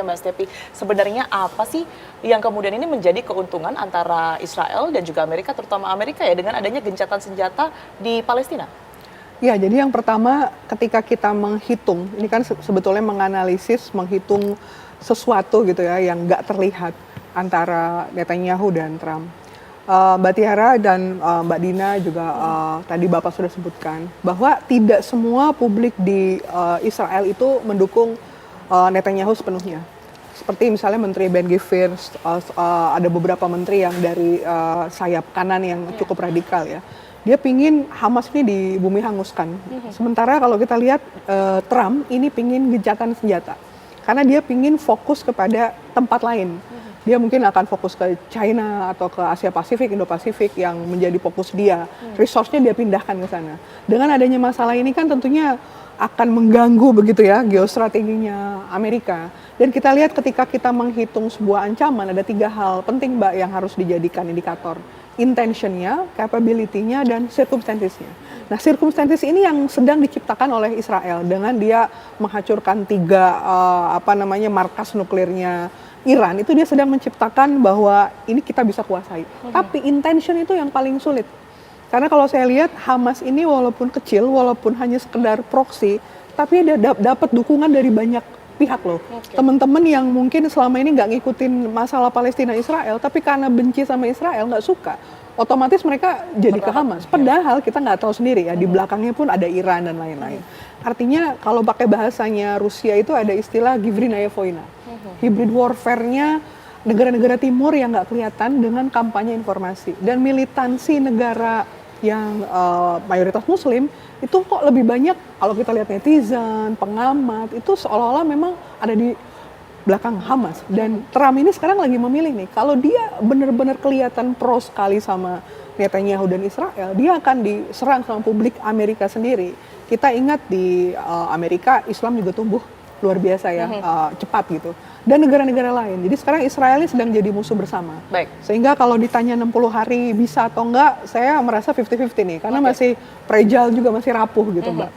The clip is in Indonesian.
Mbak Stepi. Sebenarnya apa sih yang kemudian ini menjadi keuntungan antara Israel dan juga Amerika, terutama Amerika ya, dengan adanya gencatan senjata di Palestina? Ya, jadi yang pertama ketika kita menghitung, ini kan sebetulnya menganalisis, menghitung sesuatu gitu ya yang nggak terlihat antara Netanyahu dan Trump. Mbak Tiara dan Mbak Dina juga tadi Bapak sudah sebutkan bahwa tidak semua publik di Israel itu mendukung Netanyahu sepenuhnya. Seperti misalnya Menteri Ben Gvir, ada beberapa menteri yang dari sayap kanan yang cukup radikal ya. Dia pingin Hamas ini di bumi hanguskan. Sementara kalau kita lihat Trump ini pingin gencatan senjata. Karena dia pingin fokus kepada tempat lain. Dia mungkin akan fokus ke China atau ke Asia Pasifik, Indo-Pasifik yang menjadi fokus dia. Resource-nya dia pindahkan ke sana. Dengan adanya masalah ini kan tentunya akan mengganggu begitu ya geostrateginya Amerika. Dan kita lihat ketika kita menghitung sebuah ancaman ada 3 hal penting Mbak yang harus dijadikan indikator. Intentionnya, capability-nya, dan circumstances-nya. Nah, circumstances ini yang sedang diciptakan oleh Israel dengan dia menghancurkan 3 markas nuklirnya Iran. Itu dia sedang menciptakan bahwa ini kita bisa kuasai. Tapi intention itu yang paling sulit. Karena kalau saya lihat Hamas ini walaupun kecil, walaupun hanya sekedar proksi, tapi dia dapat dukungan dari banyak pihak loh. Teman-teman yang mungkin selama ini nggak ngikutin masalah Palestina Israel, tapi karena benci sama Israel nggak suka, otomatis mereka jadi ke Hamas. Padahal kita nggak tahu sendiri ya, di belakangnya pun ada Iran dan lain-lain. Artinya kalau pakai bahasanya Rusia itu ada istilah Givrinaya Voina. Hybrid warfare-nya negara-negara timur yang nggak kelihatan dengan kampanye informasi. Dan militansi negara yang mayoritas muslim itu kok lebih banyak kalau kita lihat netizen, pengamat itu seolah-olah memang ada di belakang Hamas. Dan Trump ini sekarang lagi memilih nih, kalau dia benar-benar kelihatan pro sekali sama Netanyahu dan Israel, dia akan diserang sama publik Amerika sendiri. Kita ingat di Amerika Islam juga tumbuh luar biasa ya, cepat gitu. Dan negara-negara lain. Jadi sekarang Israel ini sedang jadi musuh bersama. Baik. Sehingga kalau ditanya 60 hari bisa atau enggak, saya merasa 50-50 nih. Karena masih fragile juga, masih rapuh gitu Mbak.